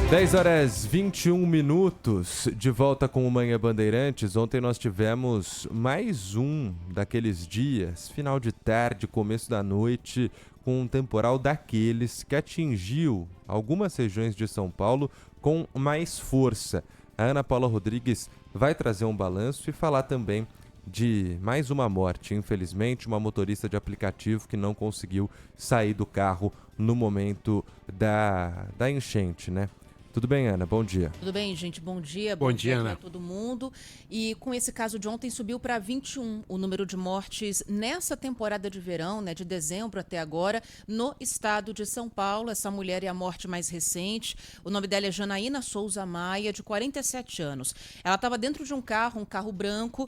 10h21, de volta com o Manhã Bandeirantes. Ontem nós tivemos mais um daqueles dias, final de tarde, começo da noite, com um temporal daqueles que atingiu algumas regiões de São Paulo com mais força. A Ana Paula Rodrigues vai trazer um balanço e falar também de mais uma morte, infelizmente, uma motorista de aplicativo que não conseguiu sair do carro no momento da enchente, né? Tudo bem, Ana? Bom dia. Tudo bem, gente? Bom dia. Bom dia, para Ana. todo mundo. E com esse caso de ontem subiu para 21 o número de mortes nessa temporada de verão, né, de dezembro até agora, no estado de São Paulo. Essa mulher é a morte mais recente. O nome dela é Janaína Souza Maia, de 47 anos. Ela estava dentro de um carro branco,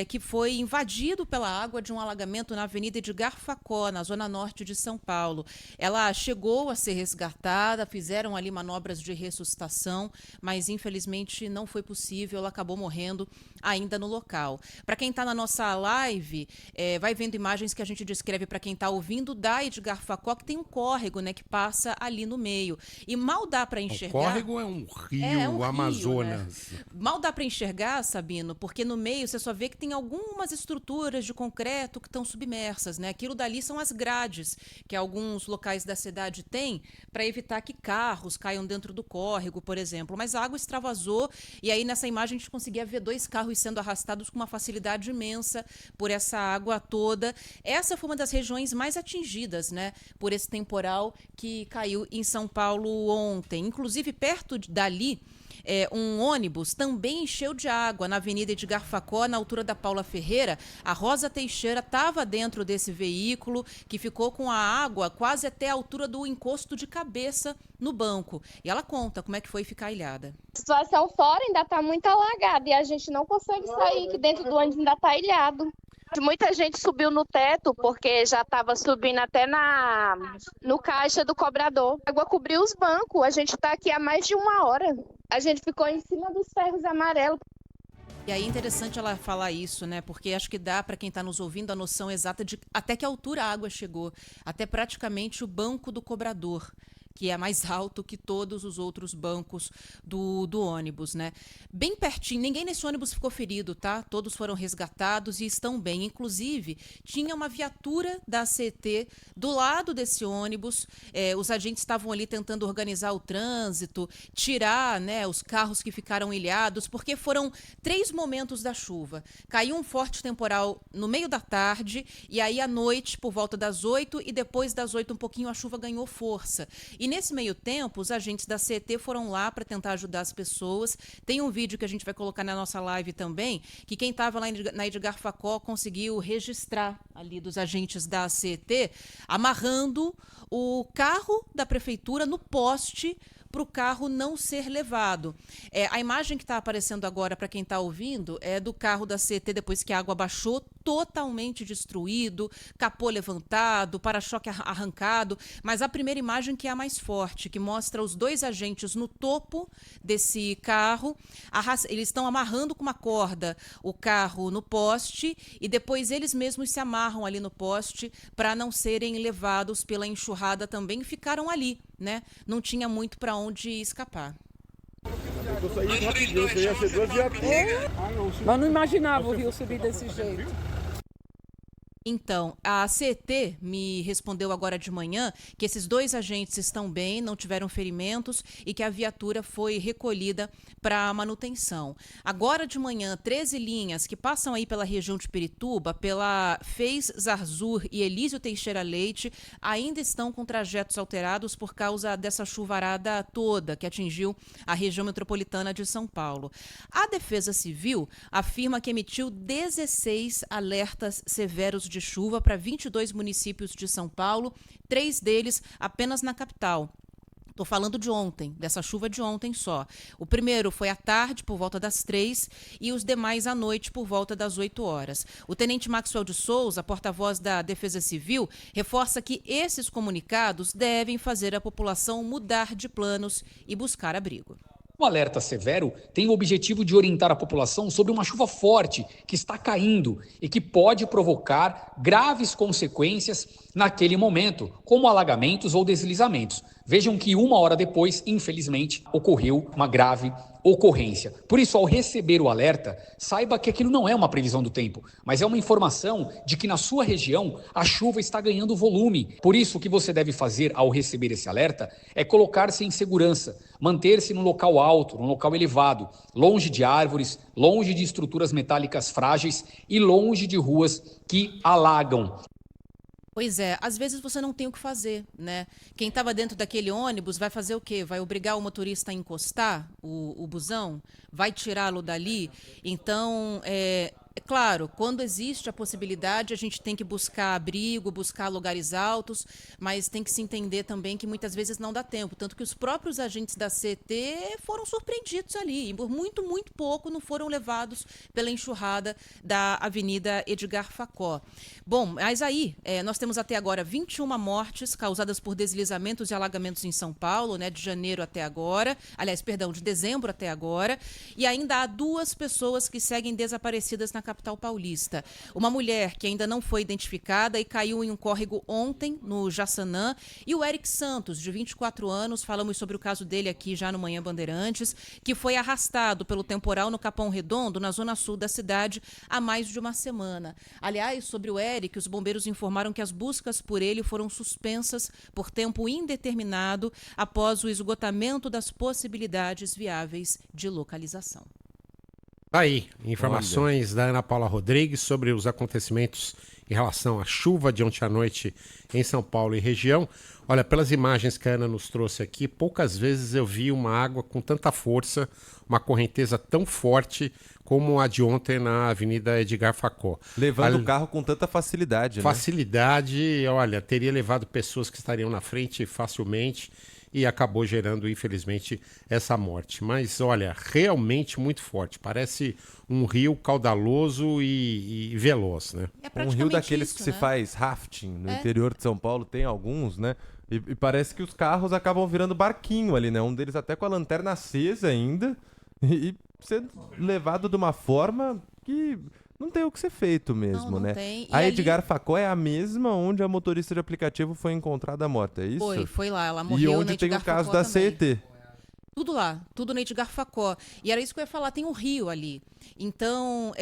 que foi invadido pela água de um alagamento na Avenida Edgar Facó, na zona norte de São Paulo. Ela chegou a ser resgatada, fizeram ali manobras de ressuscitação, mas infelizmente não foi possível, ela acabou morrendo ainda no local. Para quem está na nossa live, vai vendo imagens que a gente descreve para quem está ouvindo da Edgar Facó, que tem um córrego, né, que passa ali no meio. E mal dá para enxergar. O córrego é um rio, Amazonas. Rio, né? Mal dá para enxergar, Sabino, porque no meio você só vê que tem algumas estruturas de concreto que estão submersas, né? Aquilo dali são as grades que alguns locais da cidade têm para evitar que carros caiam dentro do córrego, por exemplo. Mas a água extravasou e aí nessa imagem a gente conseguia ver 2 carros sendo arrastados com uma facilidade imensa por essa água toda. Essa foi uma das regiões mais atingidas, né, por esse temporal que caiu em São Paulo ontem. Inclusive, perto dali, um ônibus também encheu de água na Avenida Edgar Facó, na altura da Paula Ferreira. A Rosa Teixeira estava dentro desse veículo que ficou com a água quase até a altura do encosto de cabeça no banco. E ela conta como é que foi ficar ilhada. A situação fora ainda está muito alagada e a gente não consegue sair, que dentro do ônibus ainda está ilhado. Muita gente subiu no teto porque já estava subindo até no caixa do cobrador. A água cobriu os bancos, a gente está aqui há mais de 1 hora. A gente ficou em cima dos ferros amarelos. E aí é interessante ela falar isso, né? Porque acho que dá para quem está nos ouvindo a noção exata de até que altura a água chegou. Até praticamente o banco do cobrador, que é mais alto que todos os outros bancos do ônibus, né? Bem pertinho, ninguém nesse ônibus ficou ferido, tá? Todos foram resgatados e estão bem. Inclusive, tinha uma viatura da CET do lado desse ônibus. Os agentes estavam ali tentando organizar o trânsito, tirar, né, os carros que ficaram ilhados, porque foram 3 momentos da chuva. Caiu um forte temporal no meio da tarde, e aí à noite, por volta das 8, e depois das 8 um pouquinho, a chuva ganhou força. E nesse meio tempo, os agentes da CET foram lá para tentar ajudar as pessoas. Tem um vídeo que a gente vai colocar na nossa live também, que quem estava lá na Edgar Facó conseguiu registrar ali dos agentes da CET, amarrando o carro da prefeitura no poste para o carro não ser levado. A imagem que está aparecendo agora para quem está ouvindo é do carro da CET depois que a água baixou, totalmente destruído, capô levantado, para-choque arrancado, mas a primeira imagem que é a mais forte, que mostra os 2 agentes no topo desse carro, eles estão amarrando com uma corda o carro no poste e depois eles mesmos se amarram ali no poste para não serem levados pela enxurrada também, ficaram ali, né? Não tinha muito para onde escapar. Eu saí rapidinho, eu ia ser 2 viaturas. Mas não imaginava o rio subir desse jeito. Então, a CET me respondeu agora de manhã que esses 2 agentes estão bem, não tiveram ferimentos e que a viatura foi recolhida para manutenção. Agora de manhã, 13 linhas que passam aí pela região de Pirituba, pela Fez Zarzur e Elísio Teixeira Leite, ainda estão com trajetos alterados por causa dessa chuvarada toda que atingiu a região metropolitana de São Paulo. A Defesa Civil afirma que emitiu 16 alertas severos de chuva para 22 municípios de São Paulo, 3 deles apenas na capital. Estou falando de ontem, dessa chuva de ontem só. O primeiro foi à tarde, por volta das 3, e os demais à noite, por volta das 8 horas. O tenente Maxwell de Souza, porta-voz da Defesa Civil, reforça que esses comunicados devem fazer a população mudar de planos e buscar abrigo. O alerta severo tem o objetivo de orientar a população sobre uma chuva forte que está caindo e que pode provocar graves consequências naquele momento, como alagamentos ou deslizamentos. Vejam que 1 hora depois, infelizmente, ocorreu uma grave ocorrência. Por isso, ao receber o alerta, saiba que aquilo não é uma previsão do tempo, mas é uma informação de que na sua região a chuva está ganhando volume. Por isso, o que você deve fazer ao receber esse alerta é colocar-se em segurança, manter-se num local alto, num local elevado, longe de árvores, longe de estruturas metálicas frágeis e longe de ruas que alagam. Pois é, às vezes você não tem o que fazer, né? Quem estava dentro daquele ônibus vai fazer o quê? Vai obrigar o motorista a encostar o busão? Vai tirá-lo dali? Então, é claro, quando existe a possibilidade, a gente tem que buscar abrigo, buscar lugares altos, mas tem que se entender também que muitas vezes não dá tempo. Tanto que os próprios agentes da CT foram surpreendidos ali, e por muito, muito pouco não foram levados pela enxurrada da Avenida Edgar Facó. Bom, mas aí, nós temos até agora 21 mortes causadas por deslizamentos e alagamentos em São Paulo, né, de janeiro até agora, aliás, perdão, de dezembro até agora, e ainda há 2 pessoas que seguem desaparecidas na capital paulista. Uma mulher que ainda não foi identificada e caiu em um córrego ontem, no Jaçanã, e o Eric Santos, de 24 anos, falamos sobre o caso dele aqui já no Manhã Bandeirantes, que foi arrastado pelo temporal no Capão Redondo, na zona sul da cidade, há mais de uma semana. Aliás, sobre o Eric, os bombeiros informaram que as buscas por ele foram suspensas por tempo indeterminado após o esgotamento das possibilidades viáveis de localização. Aí, informações da Ana Paula Rodrigues sobre os acontecimentos em relação à chuva de ontem à noite em São Paulo e região. Olha, pelas imagens que a Ana nos trouxe aqui, poucas vezes eu vi uma água com tanta força, uma correnteza tão forte como a de ontem na Avenida Edgar Facó. Levando o carro com tanta facilidade, né? Facilidade, olha, teria levado pessoas que estariam na frente facilmente e acabou gerando, infelizmente, essa morte. Mas, olha, realmente muito forte. Parece um rio caudaloso e veloz, né? É um rio daqueles isso, que se né? faz rafting no interior de São Paulo, tem alguns, né? E parece que os carros acabam virando barquinho ali, né? Um deles até com a lanterna acesa ainda e sendo levado de uma forma que não tem o que ser feito mesmo, não né? tem. E A ali- Edgar Facó é a mesma onde a motorista de aplicativo foi encontrada morta, é isso? Foi lá, ela E morreu onde na tem o Edgar caso Facó da também. CET. Tudo lá, tudo na Edgar Facó. E era isso que eu ia falar, tem um rio ali. Então,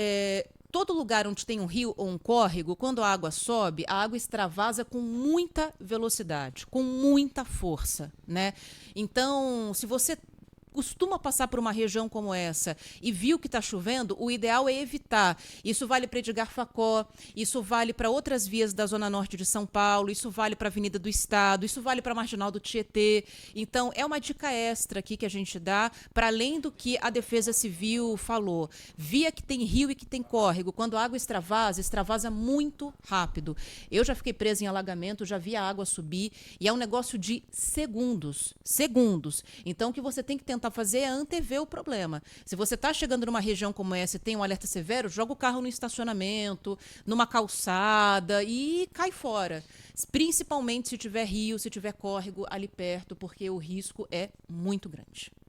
todo lugar onde tem um rio ou um córrego, quando a água sobe, a água extravasa com muita velocidade, com muita força, né? Então, se você costuma passar por uma região como essa e viu que está chovendo, o ideal é evitar. Isso vale para Edgar Facó, isso vale para outras vias da Zona Norte de São Paulo, isso vale para a Avenida do Estado, isso vale para a Marginal do Tietê. Então, é uma dica extra aqui que a gente dá, para além do que a Defesa Civil falou. Via que tem rio e que tem córrego, quando a água extravasa muito rápido. Eu já fiquei presa em alagamento, já vi a água subir, e é um negócio de segundos. Segundos. Então, o que você tem que tentar fazer é antever o problema. Se você está chegando numa região como essa e tem um alerta severo, joga o carro no estacionamento, numa calçada e cai fora. Principalmente se tiver rio, se tiver córrego ali perto, porque o risco é muito grande.